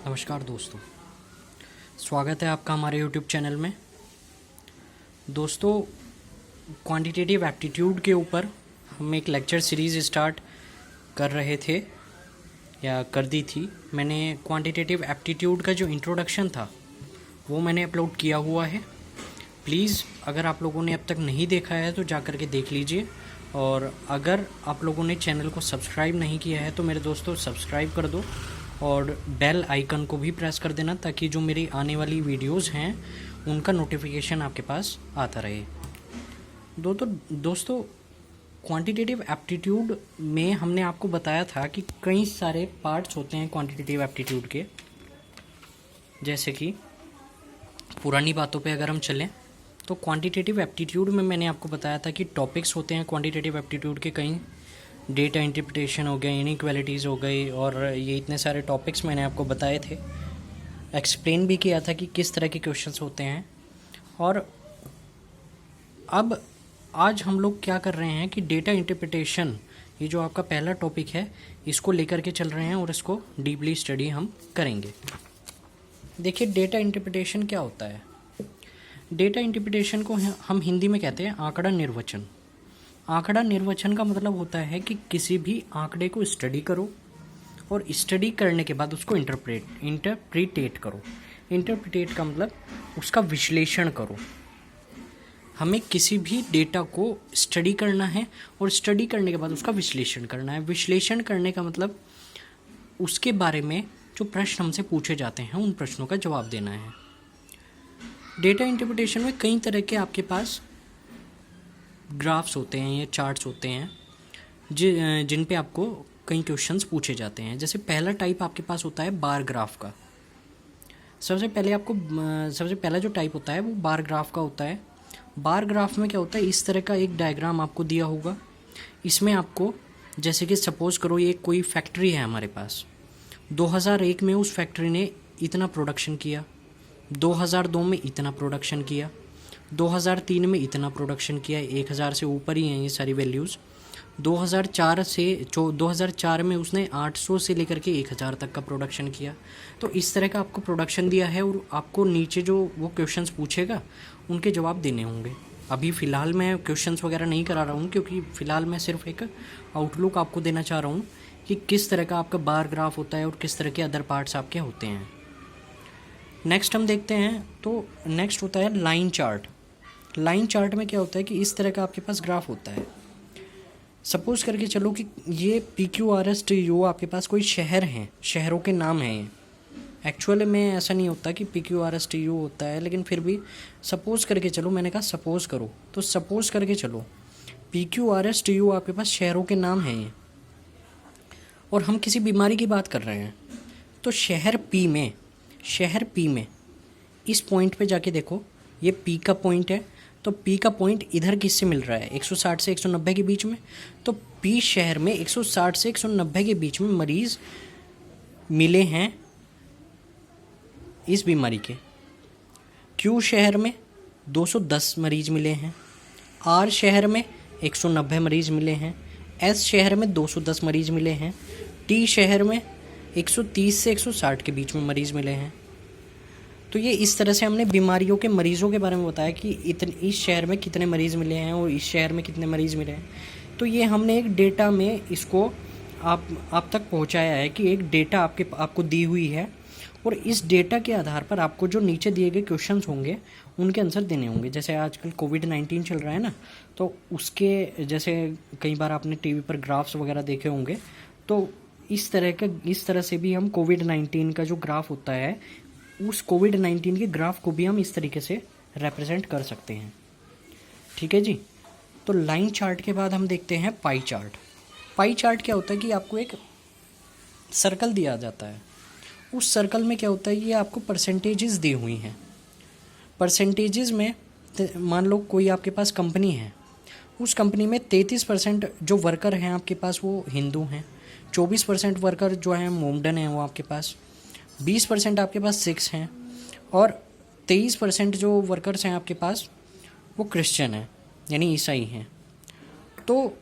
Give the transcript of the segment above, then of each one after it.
नमस्कार दोस्तों, स्वागत है आपका हमारे YouTube चैनल में। दोस्तों, क्वांटिटेटिव एप्टीट्यूड के ऊपर हम एक लेक्चर सीरीज़ स्टार्ट कर रहे थे या कर दी थी। मैंने क्वांटिटेटिव एप्टीट्यूड का जो इंट्रोडक्शन था वो मैंने अपलोड किया हुआ है। प्लीज़ अगर आप लोगों ने अब तक नहीं देखा है तो जा कर के देख लीजिए, और अगर आप लोगों ने चैनल को सब्सक्राइब नहीं किया है तो मेरे दोस्तों सब्सक्राइब कर दो और बेल आइकन को भी प्रेस कर देना, ताकि जो मेरी आने वाली वीडियोस हैं उनका नोटिफिकेशन आपके पास आता रहे। दोस्तों, क्वांटिटेटिव एप्टीट्यूड में हमने आपको बताया था कि कई सारे पार्ट्स होते हैं क्वांटिटेटिव एप्टीट्यूड के। जैसे कि पुरानी बातों पे अगर हम चलें तो क्वांटिटेटिव एप्टीट्यूड में मैंने आपको बताया था कि टॉपिक्स होते हैं क्वांटिटेटिव एप्टीट्यूड के कई। डेटा इंटरप्रिटेशन हो गए, इनइक्वालिटीज़ हो गई, और ये इतने सारे टॉपिक्स मैंने आपको बताए थे। एक्सप्लेन भी किया था कि किस तरह के क्वेश्चंस होते हैं। और अब आज हम लोग क्या कर रहे हैं कि डेटा इंटरप्रिटेशन, ये जो आपका पहला टॉपिक है, इसको लेकर के चल रहे हैं और इसको डीपली स्टडी हम करेंगे। देखिए, डेटा इंटरप्रिटेशन क्या होता है। डेटा इंटरप्रिटेशन को हम हिंदी में कहते हैं आंकड़ा निर्वचन। आंकड़ा निर्वचन का मतलब होता है कि किसी भी आंकड़े को स्टडी करो और स्टडी करने के बाद उसको इंटरप्रिटेट करो। इंटरप्रिटेट का मतलब उसका विश्लेषण करो। हमें किसी भी डेटा को स्टडी करना है और स्टडी करने के बाद उसका विश्लेषण करना है। विश्लेषण करने का मतलब उसके बारे में जो प्रश्न हमसे पूछे जाते हैं उन प्रश्नों का जवाब देना है। डेटा इंटरप्रिटेशन में कई तरह के आपके पास ग्राफ्स होते हैं या चार्ट्स होते हैं जिन पे आपको कई क्वेश्चंस पूछे जाते हैं। जैसे पहला टाइप आपके पास होता है बार ग्राफ का। सबसे पहला जो टाइप होता है वो बार ग्राफ का होता है। बार ग्राफ में क्या होता है, इस तरह का एक डायग्राम आपको दिया होगा। इसमें आपको, जैसे कि सपोज़ करो ये कोई फैक्ट्री है हमारे पास। 2001 में उस फैक्ट्री ने इतना प्रोडक्शन किया, 2002 में इतना प्रोडक्शन किया, 2003 में इतना प्रोडक्शन किया। 1000 से ऊपर ही हैं ये सारी वैल्यूज़। 2004 में उसने 800 से लेकर के 1000 तक का प्रोडक्शन किया। तो इस तरह का आपको प्रोडक्शन दिया है और आपको नीचे जो वो क्वेश्चंस पूछेगा उनके जवाब देने होंगे। अभी फ़िलहाल मैं क्वेश्चंस वगैरह नहीं करा रहा हूँ, क्योंकि फ़िलहाल मैं सिर्फ एक आउटलुक आपको देना चाह रहा हूँ कि किस तरह का आपका बार ग्राफ होता है और किस तरह के अदर पार्ट्स आपके होते हैं। नेक्स्ट हम देखते हैं, तो नेक्स्ट होता है लाइन चार्ट। लाइन चार्ट में क्या होता है कि इस तरह का आपके पास ग्राफ होता है। सपोज करके चलो कि ये PQRSTU आपके पास कोई शहर हैं, शहरों के नाम हैं ये। एक्चुअली में ऐसा नहीं होता कि PQRSTU होता है, लेकिन फिर भी सपोज करके चलो, मैंने कहा सपोज करो, तो सपोज करके चलो PQRSTU आपके पास शहरों के नाम हैं ये, और हम किसी बीमारी की बात कर रहे हैं। तो शहर P में इस पॉइंट पे जाके देखो, ये P का पॉइंट है, तो P का पॉइंट इधर किससे मिल रहा है, 160 से 190 के बीच में। तो P शहर में 160 से 190 के बीच में मरीज़ मिले हैं इस बीमारी के। Q शहर में 210 मरीज़ मिले हैं, R शहर में 190 मरीज़ मिले हैं, S शहर में 210 मरीज़ मिले हैं, T शहर में 130 से 160 के बीच में मरीज़ मिले हैं। तो ये इस तरह से हमने बीमारियों के मरीज़ों के बारे में बताया कि इस शहर में कितने मरीज़ मिले हैं और इस शहर में कितने मरीज़ मिले हैं। तो ये हमने एक डेटा में इसको आप तक पहुंचाया है कि एक डेटा आपको दी हुई है, और इस डेटा के आधार पर आपको जो नीचे दिए गए क्वेश्चंस होंगे उनके आंसर देने होंगे। जैसे आजकल कोविड-19 चल रहा है ना, तो उसके जैसे कई बार आपने टीवी पर ग्राफ्स वगैरह देखे होंगे। तो इस तरह से भी हम कोविड-19 का जो ग्राफ होता है, उस कोविड-19 के ग्राफ को भी हम इस तरीके से रिप्रेजेंट कर सकते हैं। ठीक है जी। तो लाइन चार्ट के बाद हम देखते हैं पाई चार्ट। पाई चार्ट क्या होता है कि आपको एक सर्कल दिया जाता है। उस सर्कल में क्या होता है, ये आपको परसेंटेजेस दी हुई हैं। परसेंटेजेस में मान लो कोई आपके पास कंपनी है, उस कंपनी में 33% जो वर्कर हैं आपके पास वो हिंदू हैं, 24% वर्कर जो हैं मोमडन हैं वो आपके पास, 20% आपके पास सिख्स हैं, और 23% जो वर्कर्स हैं आपके पास वो क्रिश्चियन हैं, यानी ईसाई हैं। तो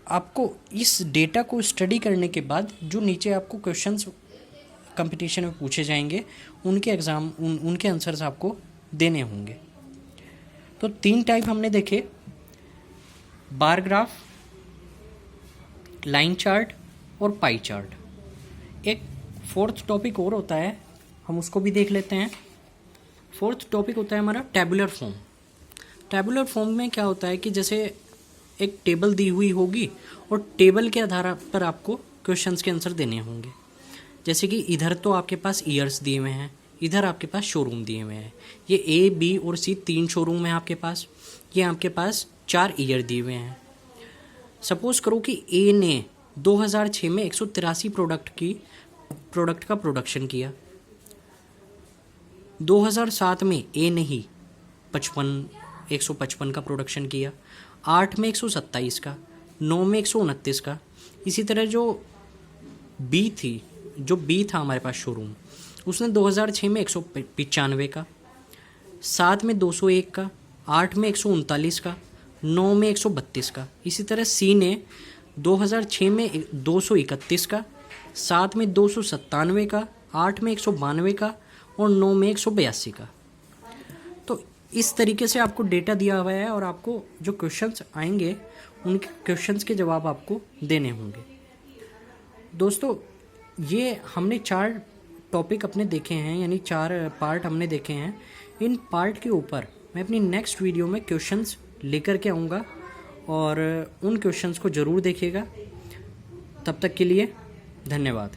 आपको इस डेटा को स्टडी करने के बाद जो नीचे आपको क्वेश्चंस कंपटीशन में पूछे जाएंगे उनके एग्ज़ाम उनके आंसर्स आपको देने होंगे। तो 3 टाइप हमने देखे, बार ग्राफ, लाइन चार्ट और पाई चार्ट। एक 4th टॉपिक और होता है, हम उसको भी देख लेते हैं। 4th टॉपिक होता है हमारा टेबुलर फॉर्म। टेबुलर फॉर्म में क्या होता है कि जैसे एक टेबल दी हुई होगी और टेबल के आधार पर आपको क्वेश्चंस के आंसर देने होंगे। जैसे कि इधर तो आपके पास ईयर्स दिए हुए हैं, इधर आपके पास शोरूम दिए हुए हैं। ये ए, बी और सी 3 शोरूम हैं आपके पास, ये आपके पास 4 ईयर दिए हुए हैं। सपोज करो कि ए ने 2006 में 183 प्रोडक्ट का प्रोडक्शन किया। 2007 में ए ने ही 155 का प्रोडक्शन किया, 8 में 127 का, 9 में 129 का। इसी तरह जो बी था हमारे पास शोरूम, उसने 2006 में 195 का, 7 में 201 का, 8 में 139 का, 9 में 132 का। इसी तरह सी ने 2006 में 231 का, 7 में 297 का, 8 में 192 का और 9 में 182 का। तो इस तरीके से आपको डेटा दिया हुआ है और आपको जो क्वेश्चंस आएंगे उनके क्वेश्चंस के जवाब आपको देने होंगे। दोस्तों, ये हमने 4 टॉपिक अपने देखे हैं, यानी 4 पार्ट हमने देखे हैं। इन पार्ट के ऊपर मैं अपनी नेक्स्ट वीडियो में क्वेश्चंस लेकर के आऊँगा और उन क्वेश्चंस को ज़रूर देखिएगा। तब तक के लिए धन्यवाद।